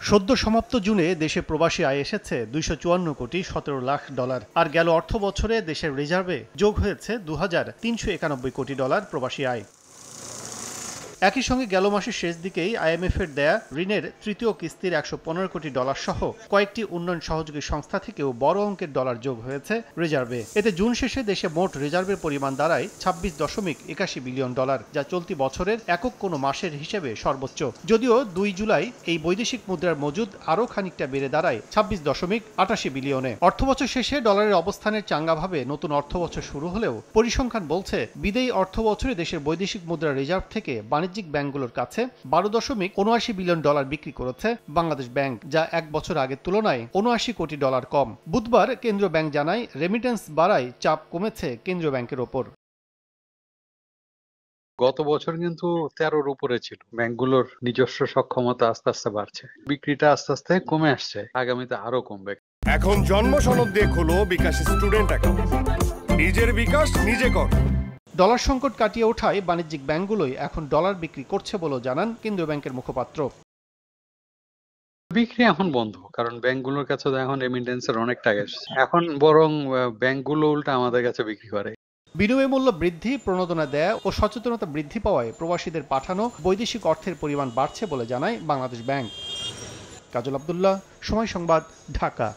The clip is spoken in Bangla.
সদ্য সমাপ্ত জুনে দেশে প্রবাসী আয় এসেছে 254 কোটি 17 লাখ ডলার। আর গেল অর্থ বছরে দেশের রিজার্ভে যোগ হয়েছে 2391 কোটি ডলার প্রবাসী আয়। একই সঙ্গে গেল মাসের শেষ দিকেই আইএমএফ-এর দেয়া ঋণের তৃতীয় কিস্তির 115 কোটি ডলার সহ কয়েকটি উন্নয়ন সহযোগী সংস্থা থেকেও বড় অঙ্কের ডলার যোগ হয়েছে রিজার্ভে। এতে জুন শেষে দেশে মোট রিজার্ভের পরিমাণ দাঁড়ায় 26.81 বিলিয়ন ডলার, যা চলতি বছরের একক কোনো মাসের হিসেবে সর্বোচ্চ। যদিও 2 জুলাই এই বৈদেশিক মুদ্রার মজুদ আরও খানিকটা বেড়ে দাঁড়ায় 26.88 বিলিয়নে। অর্থবছর শেষে ডলারের অবস্থানের চাঙ্গাভাবে নতুন অর্থবছর শুরু হলেও পরিসংখ্যান বলছে বিদেয়ী অর্থবছরে দেশের বৈদেশিক মুদ্রা রিজার্ভ থেকে বাণিজ্যিক ব্যাংকগুলোর কাছে 12.79 বিলিয়ন ডলার বিক্রি করেছে বাংলাদেশ ব্যাংক, যা এক বছর আগের তুলনায় 79 কোটি ডলার কম। বুধবার কেন্দ্রীয় ব্যাংক জানায় রেমিটেন্স বাড়ায় চাপ কমেছে কেন্দ্রীয় ব্যাংকের ওপর। গত বছর কিন্তু 13-র উপরে ছিল। ব্যাংকগুলোর নিজস্ব সক্ষমতা আস্তে আস্তে বাড়ছে, বিক্রিটা আস্তে আস্তে কমে আসছে, আগামীতে আরো কমবে। এখন জন্ম সনদ দিয়ে খোলো বিকাশ স্টুডেন্ট অ্যাকাউন্ট, নিজের বিকাশ নিজে কর। ডলার সংকট কাটিয়ে ওঠায় বাণিজ্যিক ব্যাংকগুলোই এখন ডলার বিক্রি করছে বলেও জানান কেন্দ্রীয় ব্যাংকের মুখপাত্র। বিক্রি এখন বন্ধ, কারণ ব্যাংকগুলোর কাছে তো এখন রেমিটেন্সের অনেক টাকা এসেছে। এখন বরং ব্যাংকগুলো উল্টা আমাদের কাছে বিক্রি করে। বিনিময় মূল্য বৃদ্ধি, প্রণোদনা দেয়া ও সচেতনতা বৃদ্ধি পাওয়ায় প্রবাসীদের পাঠানো বৈদেশিক অর্থের পরিমাণ বাড়ছে বলে জানায় বাংলাদেশ ব্যাংক। কাজল আব্দুল্লাহ, সময় সংবাদ, ঢাকা।